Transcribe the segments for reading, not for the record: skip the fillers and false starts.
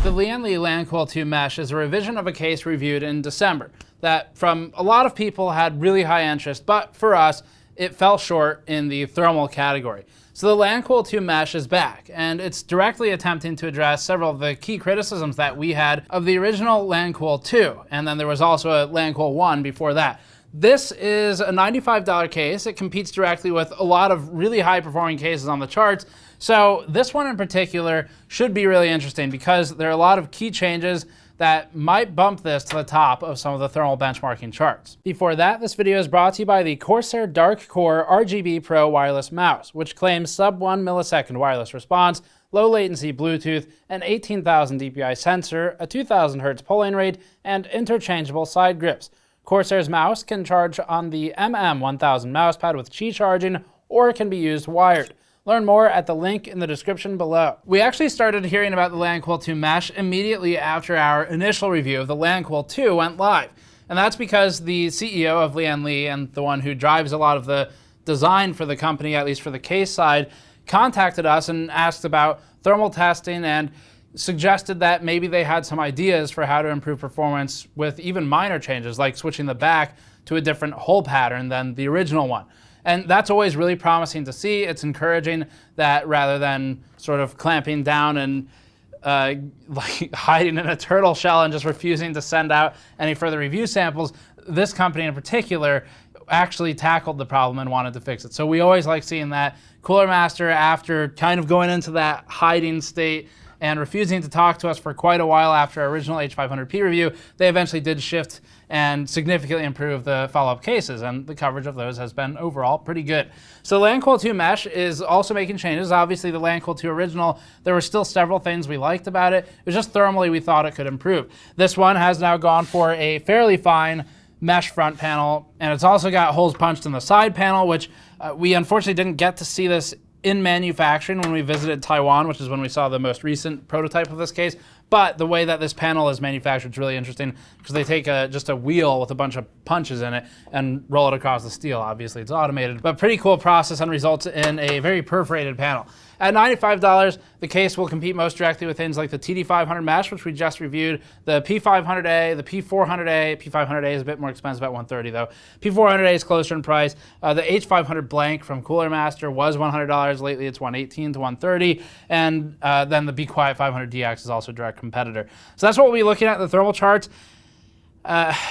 The Lian Li Lancool II Mesh is a revision of a case reviewed in December that, from a lot of people, had really high interest, but for us, it fell short in the thermal category. So the Lancool II Mesh is back, and it's directly attempting to address several of the key criticisms that we had of the original Lancool II, and then there was also a Lancool I before that. This is a $95 case. It competes directly with a lot of really high-performing cases on the charts. So this one in particular should be really interesting because there are a lot of key changes that might bump this to the top of some of the thermal benchmarking charts. Before that, this video is brought to you by the Corsair Dark Core RGB Pro wireless mouse, which claims sub 1 millisecond wireless response, low latency Bluetooth, an 18,000 dpi sensor, a 2000 Hz polling rate, and interchangeable side grips. Corsair's mouse can charge on the MM1000 mousepad with Qi charging, or it can be used wired. Learn more at the link in the description below. We actually started hearing about the Lancool II Mesh immediately after our initial review of the Lancool II went live. And that's because the CEO of Lian Li, and the one who drives a lot of the design for the company, at least for the case side, contacted us and asked about thermal testing and suggested that maybe they had some ideas for how to improve performance with even minor changes, like switching the back to a different hole pattern than the original one. And that's always really promising to see. It's encouraging that rather than sort of clamping down and like hiding in a turtle shell and just refusing to send out any further review samples, this company in particular actually tackled the problem and wanted to fix it. So we always like seeing that. Cooler Master, after kind of going into that hiding state and refusing to talk to us for quite a while after our original H500P review, they eventually did shift and significantly improve the follow-up cases, and the coverage of those has been overall pretty good. So Lancool II Mesh is also making changes. Obviously the Lancool II original, there were still several things we liked about it. It was just thermally we thought it could improve. This one has now gone for a fairly fine mesh front panel, and it's also got holes punched in the side panel, which we unfortunately didn't get to see this in manufacturing when we visited Taiwan, which is when we saw the most recent prototype of this case. But the way that this panel is manufactured is really interesting because they take just a wheel with a bunch of punches in it and roll it across the steel. Obviously it's automated, but pretty cool process and results in a very perforated panel. At $95, the case will compete most directly with things like the TD500 Mesh, which we just reviewed, the P500A, the P400A. P500A is a bit more expensive at $130 though. P400A is closer in price. The H500 blank from Cooler Master was $100. Lately it's $118 to $130. And then the Be Quiet 500DX is also a direct competitor. So that's what we'll be looking at in the thermal charts.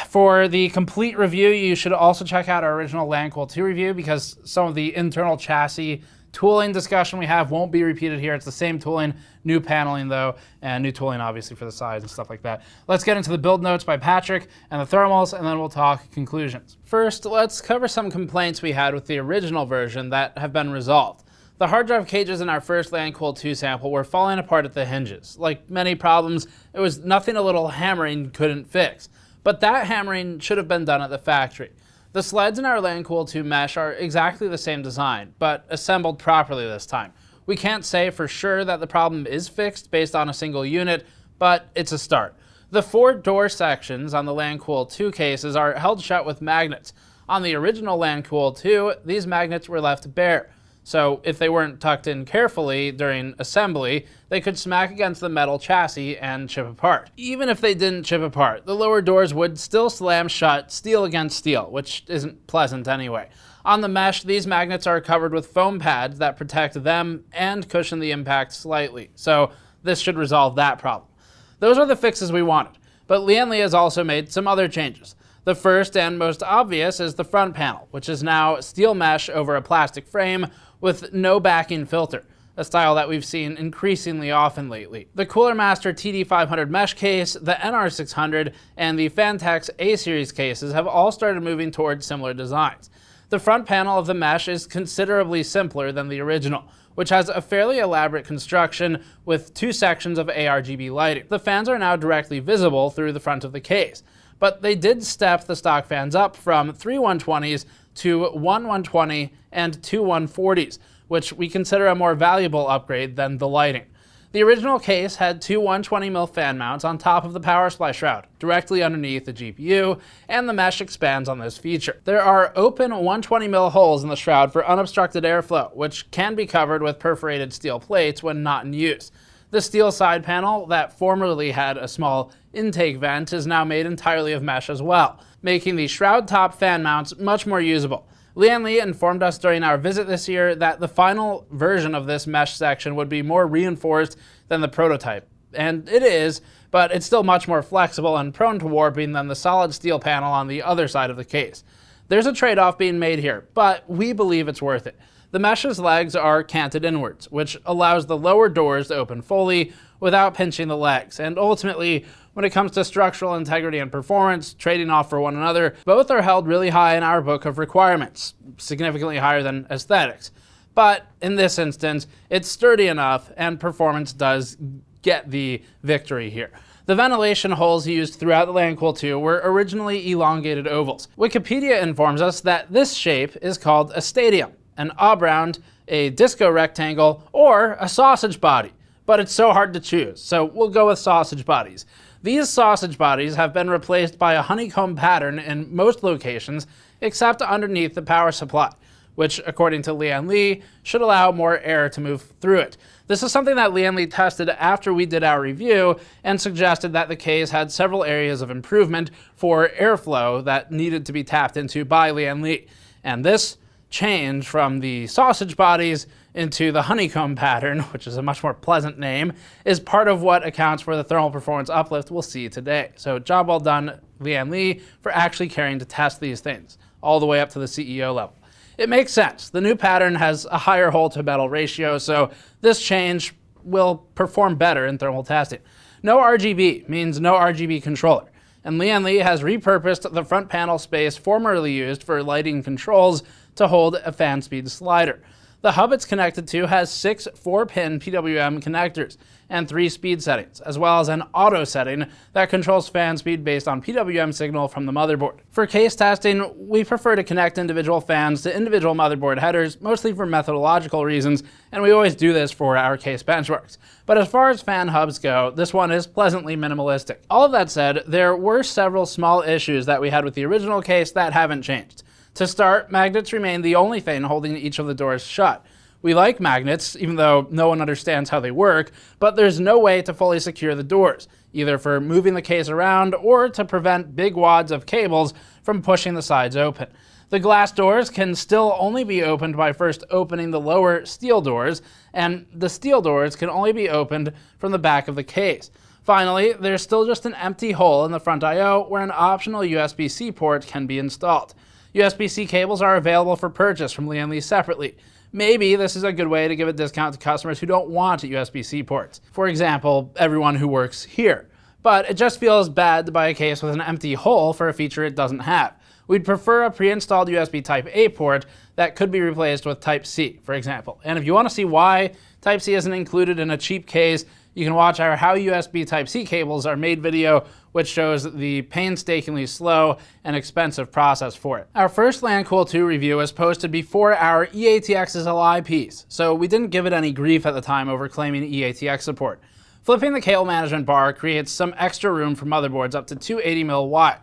For the complete review, you should also check out our original Lancool II review because some of the internal chassis tooling discussion we have won't be repeated here. It's the same tooling, new paneling though, and new tooling obviously for the sides and stuff like that. Let's get into the build notes by Patrick and the thermals, and then we'll talk conclusions. First, let's cover some complaints we had with the original version that have been resolved. The hard drive cages in our first Lancool II sample were falling apart at the hinges. Like many problems, it was nothing a little hammering couldn't fix. But that hammering should have been done at the factory. The sleds in our Lancool II Mesh are exactly the same design, but assembled properly this time. We can't say for sure that the problem is fixed based on a single unit, but it's a start. The 4 door sections on the Lancool II cases are held shut with magnets. On the original Lancool II, these magnets were left bare. So if they weren't tucked in carefully during assembly, they could smack against the metal chassis and chip apart. Even if they didn't chip apart, the lower doors would still slam shut steel against steel, which isn't pleasant anyway. On the Mesh, these magnets are covered with foam pads that protect them and cushion the impact slightly. So this should resolve that problem. Those are the fixes we wanted, but Lian Li has also made some other changes. The first and most obvious is the front panel, which is now steel mesh over a plastic frame with no backing filter, a style that we've seen increasingly often lately. The Cooler Master TD500 mesh case, the NR600, and the Phanteks A-series cases have all started moving towards similar designs. The front panel of the mesh is considerably simpler than the original, which has a fairly elaborate construction with 2 sections of ARGB lighting. The fans are now directly visible through the front of the case, but they did step the stock fans up from 3 120s to 1 120 and 2 140s, which we consider a more valuable upgrade than the lighting. The original case had 2 120mm fan mounts on top of the power supply shroud, directly underneath the GPU, and the mesh expands on this feature. There are open 120mm holes in the shroud for unobstructed airflow, which can be covered with perforated steel plates when not in use. The steel side panel that formerly had a small intake vent is now made entirely of mesh as well, making the shroud top fan mounts much more usable. Lian Li informed us during our visit this year that the final version of this mesh section would be more reinforced than the prototype. And it is, but it's still much more flexible and prone to warping than the solid steel panel on the other side of the case. There's a trade-off being made here, but we believe it's worth it. The mesh's legs are canted inwards, which allows the lower doors to open fully without pinching the legs. And ultimately, when it comes to structural integrity and performance, trading off for one another, both are held really high in our book of requirements, significantly higher than aesthetics. But in this instance, it's sturdy enough and performance does get the victory here. The ventilation holes used throughout the Lancool II were originally elongated ovals. Wikipedia informs us that this shape is called a stadium, an oblong, a disco rectangle, or a sausage body. But it's so hard to choose, so we'll go with sausage bodies. These sausage bodies have been replaced by a honeycomb pattern in most locations except underneath the power supply, which, according to Lian Li, should allow more air to move through it. This is something that Lian Li tested after we did our review and suggested that the case had several areas of improvement for airflow that needed to be tapped into by Lian Li. And this change from the sausage bodies into the honeycomb pattern, which is a much more pleasant name, is part of what accounts for the thermal performance uplift we'll see today. So job well done, Lian Li, for actually caring to test these things, all the way up to the CEO level. It makes sense. The new pattern has a higher hole to metal ratio, so this change will perform better in thermal testing. No RGB means no RGB controller, and Lian Li has repurposed the front panel space formerly used for lighting controls to hold a fan speed slider. The hub it's connected to has 6 4-pin PWM connectors and 3 speed settings, as well as an auto setting that controls fan speed based on PWM signal from the motherboard. For case testing, we prefer to connect individual fans to individual motherboard headers, mostly for methodological reasons, and we always do this for our case benchmarks. But as far as fan hubs go, this one is pleasantly minimalistic. All of that said, there were several small issues that we had with the original case that haven't changed. To start, magnets remain the only thing holding each of the doors shut. We like magnets, even though no one understands how they work, but there's no way to fully secure the doors, either for moving the case around or to prevent big wads of cables from pushing the sides open. The glass doors can still only be opened by first opening the lower steel doors, and the steel doors can only be opened from the back of the case. Finally, there's still just an empty hole in the front I/O where an optional USB-C port can be installed. USB-C cables are available for purchase from Lian Li separately. Maybe this is a good way to give a discount to customers who don't want USB-C ports. For example, everyone who works here. But it just feels bad to buy a case with an empty hole for a feature it doesn't have. We'd prefer a pre-installed USB Type-A port that could be replaced with Type-C, for example. And if you want to see why Type-C isn't included in a cheap case, you can watch our How USB Type-C Cables Are Made video, which shows the painstakingly slow and expensive process for it. Our first Lancool II review was posted before our eATXSLI piece, so we didn't give it any grief at the time over claiming eATX support. Flipping the cable management bar creates some extra room for motherboards up to 280mm wide.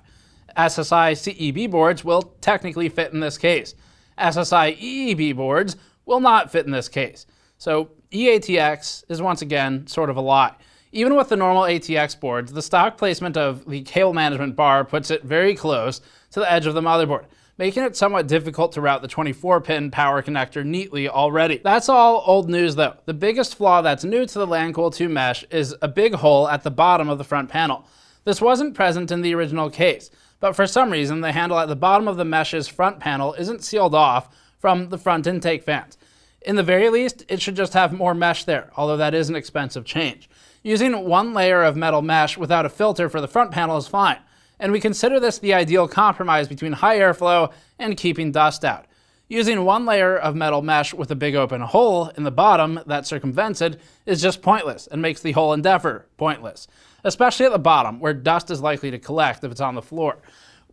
SSI CEB boards will technically fit in this case. SSI EEB boards will not fit in this case. So eATX is once again sort of a lie. Even with the normal ATX boards, the stock placement of the cable management bar puts it very close to the edge of the motherboard, making it somewhat difficult to route the 24-pin power connector neatly already. That's all old news though. The biggest flaw that's new to the Lancool II Mesh is a big hole at the bottom of the front panel. This wasn't present in the original case, but for some reason the handle at the bottom of the Mesh's front panel isn't sealed off from the front intake fans. In the very least, it should just have more mesh there, although that is an expensive change. Using one layer of metal mesh without a filter for the front panel is fine, and we consider this the ideal compromise between high airflow and keeping dust out. Using one layer of metal mesh with a big open hole in the bottom that circumvents it is just pointless and makes the whole endeavor pointless, especially at the bottom where dust is likely to collect if it's on the floor.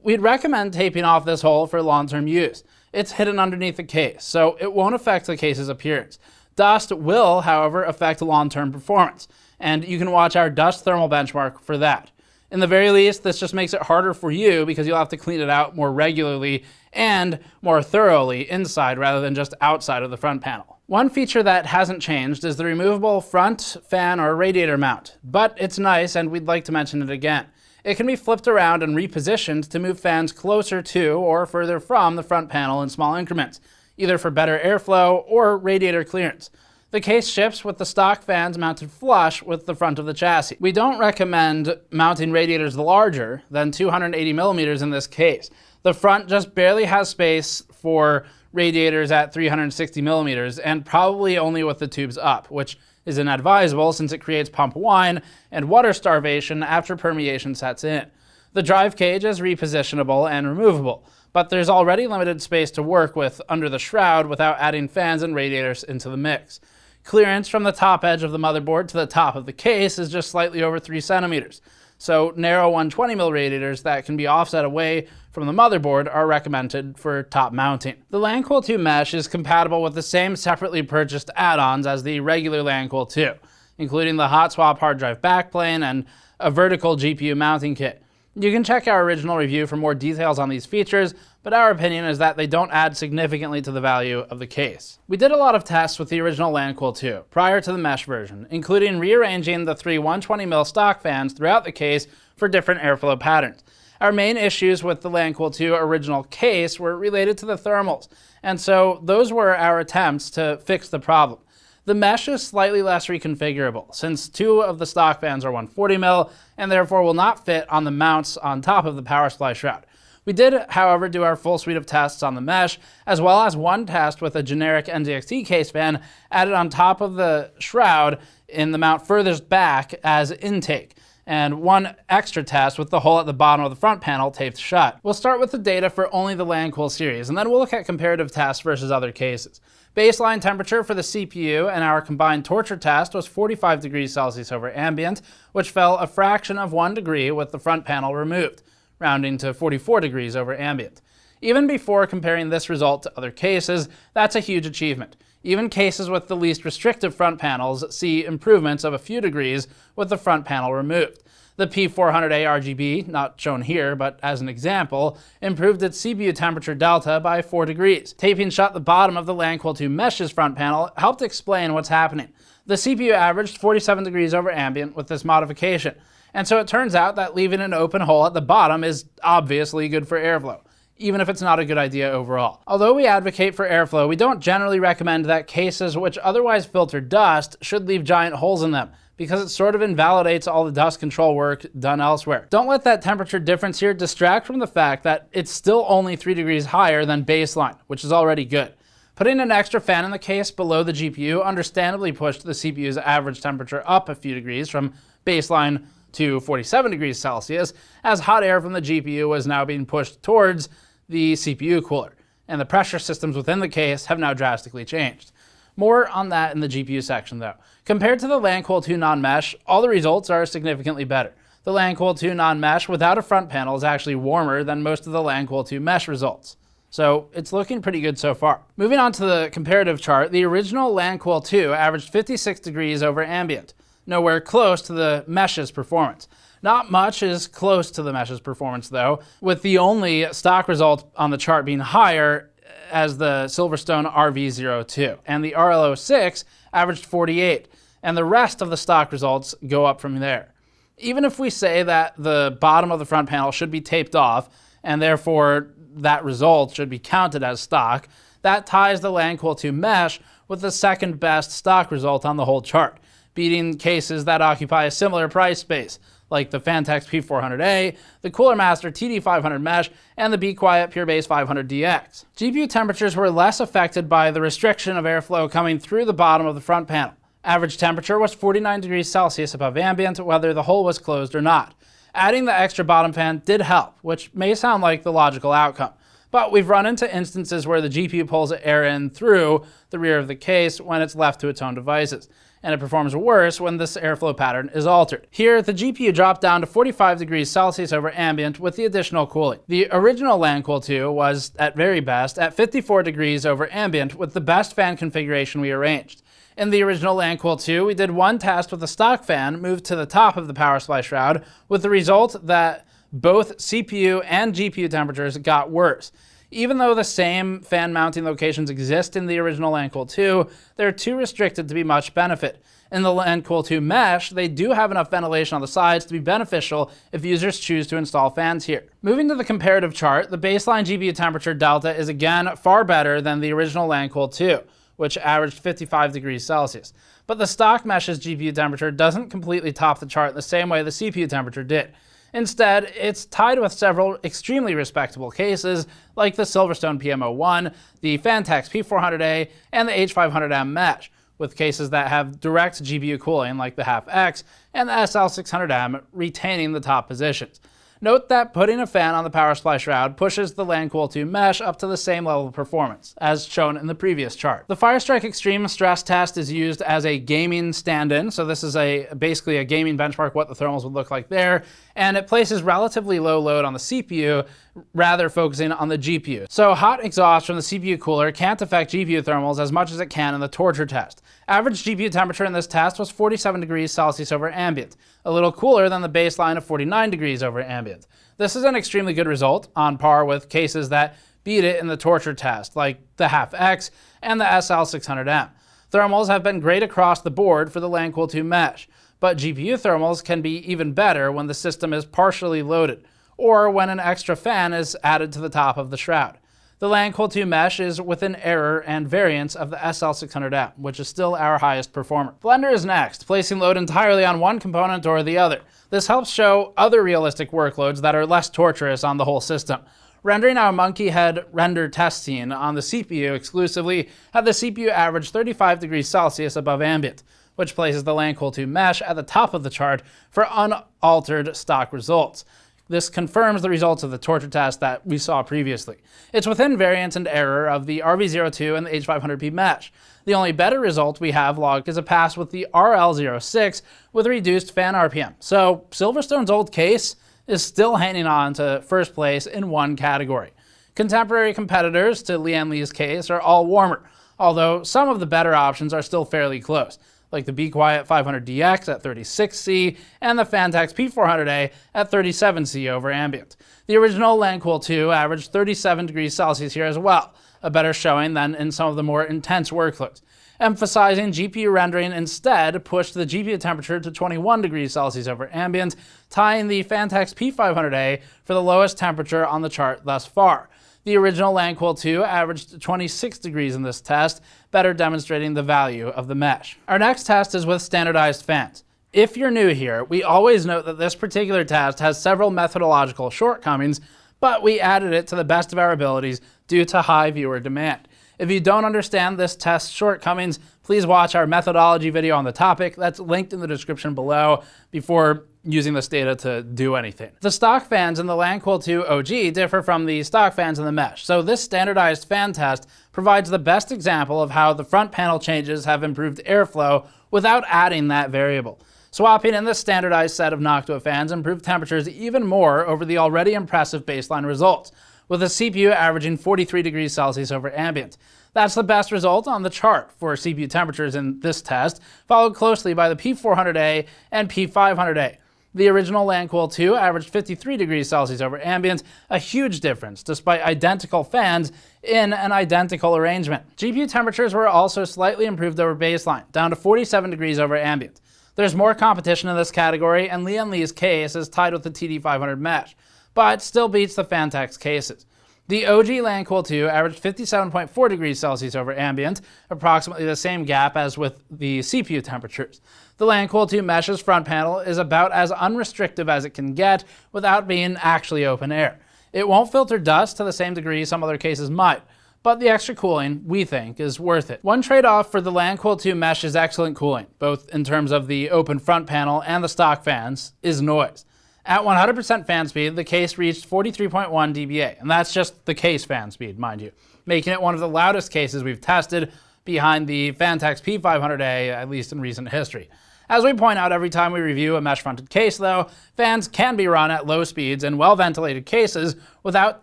We'd recommend taping off this hole for long-term use. It's hidden underneath the case, so it won't affect the case's appearance. Dust will, however, affect long-term performance, and you can watch our dust thermal benchmark for that. In the very least, this just makes it harder for you because you'll have to clean it out more regularly and more thoroughly inside rather than just outside of the front panel. One feature that hasn't changed is the removable front fan or radiator mount, but it's nice and we'd like to mention it again. It can be flipped around and repositioned to move fans closer to or further from the front panel in small increments, either for better airflow or radiator clearance. The case ships with the stock fans mounted flush with the front of the chassis. We don't recommend mounting radiators larger than 280 millimeters in this case. The front just barely has space for radiators at 360 millimeters and probably only with the tubes up, which is inadvisable since it creates pump whine and water starvation after permeation sets in. The drive cage is repositionable and removable, but there's already limited space to work with under the shroud without adding fans and radiators into the mix. Clearance from the top edge of the motherboard to the top of the case is just slightly over 3 centimeters. So narrow 120mm radiators that can be offset away from the motherboard are recommended for top mounting. The Lancool II Mesh is compatible with the same separately purchased add-ons as the regular Lancool II, including the hot swap hard drive backplane and a vertical GPU mounting kit. You can check our original review for more details on these features, but our opinion is that they don't add significantly to the value of the case. We did a lot of tests with the original Lancool II prior to the mesh version, including rearranging the 3 120mm stock fans throughout the case for different airflow patterns. Our main issues with the Lancool II original case were related to the thermals, and so those were our attempts to fix the problem. The mesh is slightly less reconfigurable, since 2 of the stock fans are 140mm and therefore will not fit on the mounts on top of the power supply shroud. We did, however, do our full suite of tests on the mesh, as well as one test with a generic NZXT case fan added on top of the shroud in the mount furthest back as intake, and one extra test with the hole at the bottom of the front panel taped shut. We'll start with the data for only the Lancool series, and then we'll look at comparative tests versus other cases. Baseline temperature for the CPU and our combined torture test was 45 degrees Celsius over ambient, which fell a fraction of 1 degree with the front panel removed, rounding to 44 degrees over ambient. Even before comparing this result to other cases, that's a huge achievement. Even cases with the least restrictive front panels see improvements of a few degrees with the front panel removed. The P400A RGB, not shown here, but as an example, improved its CPU temperature delta by 4 degrees. Taping shut the bottom of the Lancool II Mesh's front panel helped explain what's happening. The CPU averaged 47 degrees over ambient with this modification, and so it turns out that leaving an open hole at the bottom is obviously good for airflow, even if it's not a good idea overall. Although we advocate for airflow, we don't generally recommend that cases which otherwise filter dust should leave giant holes in them, because it sort of invalidates all the dust control work done elsewhere. Don't let that temperature difference here distract from the fact that it's still only 3 degrees higher than baseline, which is already good. Putting an extra fan in the case below the GPU understandably pushed the CPU's average temperature up a few degrees from baseline to 47 degrees Celsius, as hot air from the GPU was now being pushed towards the CPU cooler, and the pressure systems within the case have now drastically changed. More on that in the GPU section though. Compared to the Lancool II non-mesh, all the results are significantly better. The Lancool II non-mesh without a front panel is actually warmer than most of the Lancool II mesh results. So it's looking pretty good so far. Moving on to the comparative chart, the original Lancool II averaged 56 degrees over ambient, nowhere close to the mesh's performance. Not much is close to the mesh's performance though, with the only stock result on the chart being higher as the Silverstone RV02, and the RL06 averaged 48, and the rest of the stock results go up from there. Even if we say that the bottom of the front panel should be taped off, and therefore that result should be counted as stock, that ties the Lancool II Mesh with the second best stock result on the whole chart, beating cases that occupy a similar price space, like the Phanteks P400A, the Cooler Master TD500 Mesh, and the Be Quiet PureBase 500DX. GPU temperatures were less affected by the restriction of airflow coming through the bottom of the front panel. Average temperature was 49 degrees Celsius above ambient, whether the hole was closed or not. Adding the extra bottom fan did help, which may sound like the logical outcome. But we've run into instances where the GPU pulls air in through the rear of the case when it's left to its own devices, and it performs worse when this airflow pattern is altered. Here, the GPU dropped down to 45 degrees Celsius over ambient with the additional cooling. The original Lancool II was, at very best, at 54 degrees over ambient with the best fan configuration we arranged. In the original Lancool II, we did one test with a stock fan moved to the top of the power supply shroud, with the result that both CPU and GPU temperatures got worse. Even though the same fan mounting locations exist in the original Lancool II, they're too restricted to be much benefit. In the Lancool II Mesh, they do have enough ventilation on the sides to be beneficial if users choose to install fans here. Moving to the comparative chart, the baseline GPU temperature delta is again far better than the original Lancool II, which averaged 55 degrees Celsius. But the stock Mesh's GPU temperature doesn't completely top the chart the same way the CPU temperature did. Instead, it's tied with several extremely respectable cases, like the Silverstone PM01, the Phanteks P400A, and the H500M Mesh, with cases that have direct GPU cooling, like the Half-X, and the SL600M retaining the top positions. Note that putting a fan on the power supply shroud pushes the Lancool II Mesh up to the same level of performance, as shown in the previous chart. The Firestrike Extreme stress test is used as a gaming stand-in, so this is basically a gaming benchmark, what the thermals would look like there, and it places relatively low load on the CPU, rather focusing on the GPU. So hot exhaust from the CPU cooler can't affect GPU thermals as much as it can in the torture test. Average GPU temperature in this test was 47 degrees Celsius over ambient, a little cooler than the baseline of 49 degrees over ambient. This is an extremely good result, on par with cases that beat it in the torture test, like the Half-X and the SL600M. Thermals have been great across the board for the Lancool II Mesh, but GPU thermals can be even better when the system is partially loaded, or when an extra fan is added to the top of the shroud. The Lancool II Mesh is within error and variance of the SL600M, which is still our highest performer. Blender is next, placing load entirely on one component or the other. This helps show other realistic workloads that are less torturous on the whole system. Rendering our monkey head render test scene on the CPU exclusively had the CPU average 35 degrees Celsius above ambient, which places the Lancool II Mesh at the top of the chart for unaltered stock results. This confirms the results of the torture test that we saw previously. It's within variance and error of the RV02 and the H500P Mesh. The only better result we have logged is a pass with the RL06 with reduced fan RPM. So Silverstone's old case is still hanging on to first place in one category. Contemporary competitors to Lian Li's case are all warmer, although some of the better options are still fairly close, like the Be Quiet 500DX at 36C and the Phanteks P400A at 37C over ambient. The original Lancool II averaged 37 degrees Celsius here as well, a better showing than in some of the more intense workloads. Emphasizing GPU rendering instead pushed the GPU temperature to 21 degrees Celsius over ambient, tying the Phanteks P500A for the lowest temperature on the chart thus far. The original Lancool II averaged 26 degrees in this test, better demonstrating the value of the mesh. Our next test is with standardized fans. If you're new here, we always note that this particular test has several methodological shortcomings, but we added it to the best of our abilities due to high viewer demand. If you don't understand this test's shortcomings, please watch our methodology video on the topic that's linked in the description below before using this data to do anything. The stock fans in the Lancool II OG differ from the stock fans in the Mesh, so this standardized fan test provides the best example of how the front panel changes have improved airflow without adding that variable. Swapping in this standardized set of Noctua fans improved temperatures even more over the already impressive baseline results, with the CPU averaging 43 degrees Celsius over ambient. That's the best result on the chart for CPU temperatures in this test, followed closely by the P400A and P500A. The original Lancool II averaged 53 degrees Celsius over ambient, a huge difference despite identical fans in an identical arrangement. GPU temperatures were also slightly improved over baseline, down to 47 degrees over ambient. There's more competition in this category, and Lian Li's case is tied with the TD500 Mesh, but still beats the Phanteks cases. The OG Lancool II averaged 57.4 degrees Celsius over ambient, approximately the same gap as with the CPU temperatures. The Lancool II Mesh's front panel is about as unrestrictive as it can get without being actually open air. It won't filter dust to the same degree some other cases might, but the extra cooling, we think, is worth it. One trade-off for the Lancool II Mesh is excellent cooling, both in terms of the open front panel and the stock fans, is noise. At 100% fan speed, the case reached 43.1 dBA, and that's just the case fan speed, mind you, making it one of the loudest cases we've tested, behind the Phanteks P500A, at least in recent history. As we point out every time we review a mesh-fronted case, though, fans can be run at low speeds in well-ventilated cases without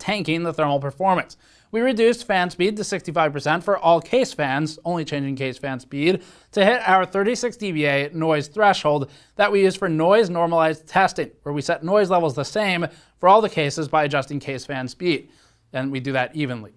tanking the thermal performance. We reduced fan speed to 65% for all case fans, only changing case fan speed, to hit our 36 dBA noise threshold that we use for noise-normalized testing, where we set noise levels the same for all the cases by adjusting case fan speed, and we do that evenly.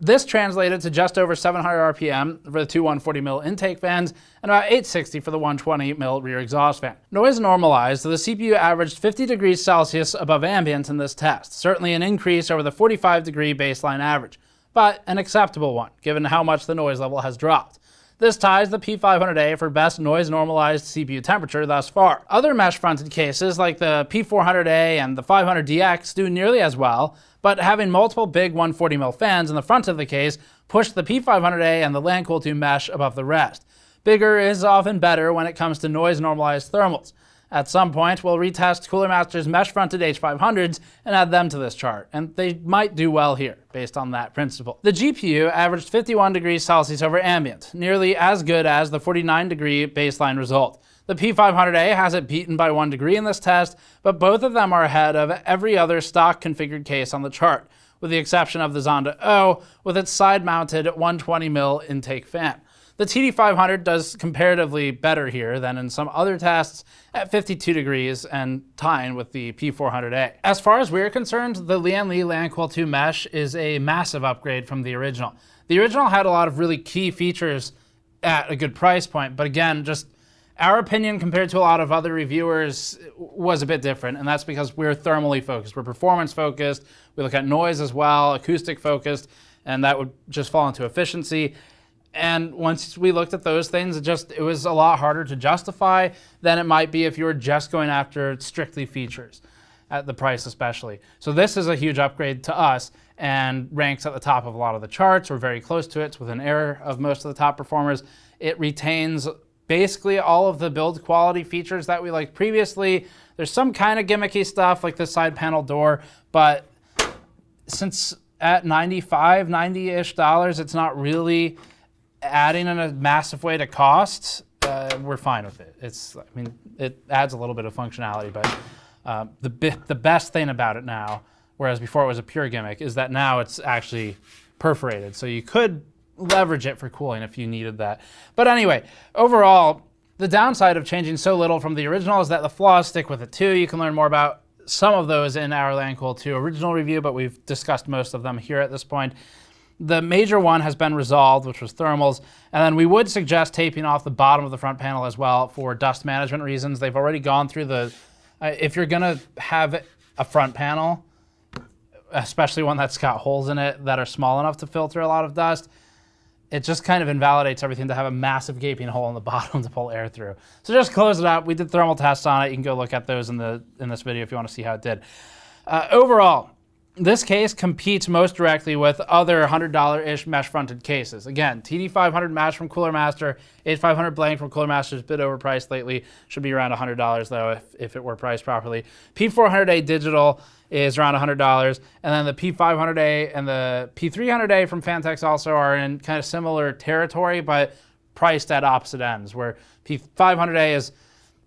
This translated to just over 700 RPM for the two 140mm intake fans and about 860 for the 120mm rear exhaust fan. Noise normalized, so the CPU averaged 50 degrees Celsius above ambient in this test, certainly an increase over the 45-degree baseline average, but an acceptable one, given how much the noise level has dropped. This ties the P500A for best noise-normalized CPU temperature thus far. Other mesh-fronted cases like the P400A and the 500DX do nearly as well, but having multiple big 140mm fans in the front of the case pushed the P500A and the Lancool II Mesh above the rest. Bigger is often better when it comes to noise-normalized thermals. At some point, we'll retest Cooler Master's mesh-fronted H500s and add them to this chart, and they might do well here, based on that principle. The GPU averaged 51 degrees Celsius over ambient, nearly as good as the 49-degree baseline result. The P500A has it beaten by 1 degree in this test, but both of them are ahead of every other stock configured case on the chart, with the exception of the Zonda O with its side-mounted 120mm intake fan. The TD500 does comparatively better here than in some other tests at 52 degrees and tying with the P400A. As far as we're concerned, the Lian Li Lancool II Mesh is a massive upgrade from the original. The original had a lot of really key features at a good price point, but again, just our opinion compared to a lot of other reviewers was a bit different, and that's because we're thermally focused. We're performance focused, we look at noise as well, acoustic focused, and that would just fall into efficiency. And once we looked at those things, it was a lot harder to justify than it might be if you were just going after strictly features, at the price especially. So this is a huge upgrade to us and ranks at the top of a lot of the charts. We're very close to it. It's within error of most of the top performers. It retains basically all of the build quality features that we liked previously. There's some kind of gimmicky stuff like the side panel door, but since at $95, $90-ish, it's not really adding in a massive way to cost, we're fine with it. It adds a little bit of functionality, but the best thing about it now, whereas before it was a pure gimmick, is that now it's actually perforated. So you could leverage it for cooling if you needed that. But anyway, overall, the downside of changing so little from the original is that the flaws stick with it too. You can learn more about some of those in our Lancool II original review, but we've discussed most of them here at this point. The major one has been resolved, which was thermals, and then we would suggest taping off the bottom of the front panel as well for dust management reasons. They've already gone through if you're gonna have a front panel, especially one that's got holes in it that are small enough to filter a lot of dust, it just kind of invalidates everything to have a massive gaping hole in the bottom to pull air through. So just close it up. We did thermal tests on it. You can go look at those in this video if you want to see how it did. Overall, this case competes most directly with other $100-ish mesh-fronted cases. Again, TD500 Mesh from Cooler Master, H500 Blank from Cooler Master is a bit overpriced lately. Should be around $100 though if it were priced properly. P400A Digital is around $100, and then the P500A and the P300A from Phanteks also are in kind of similar territory, but priced at opposite ends, where P500A is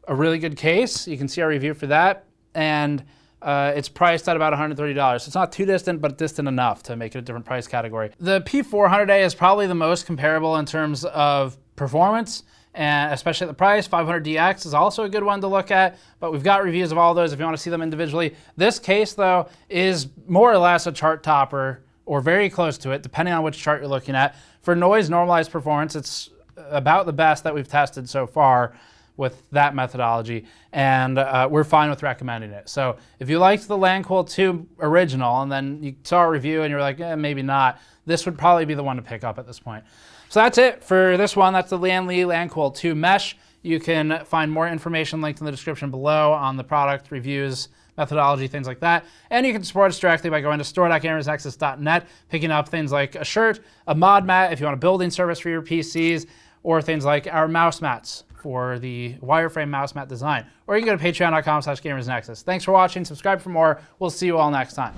a really good case. You can see our review for that, and it's priced at about $130. So it's not too distant, but distant enough to make it a different price category. The P400A is probably the most comparable in terms of performance, and especially at the price. 500DX is also a good one to look at, but we've got reviews of all those if you want to see them individually. This case, though, is more or less a chart topper, or very close to it, depending on which chart you're looking at. For noise-normalized performance, it's about the best that we've tested so far with that methodology, and we're fine with recommending it. So if you liked the Lancool II original and then you saw a review and you're like, maybe not, this would probably be the one to pick up at this point. So that's it for this one. That's the Lian Li Lancool II Mesh. You can find more information linked in the description below on the product, reviews, methodology, things like that. And you can support us directly by going to store.gamersnexus.net, picking up things like a shirt, a mod mat if you want a building service for your PCs, or things like our mouse mats for the wireframe mouse mat design. Or you can go to patreon.com/gamersnexus. Thanks for watching. Subscribe for more. We'll see you all next time.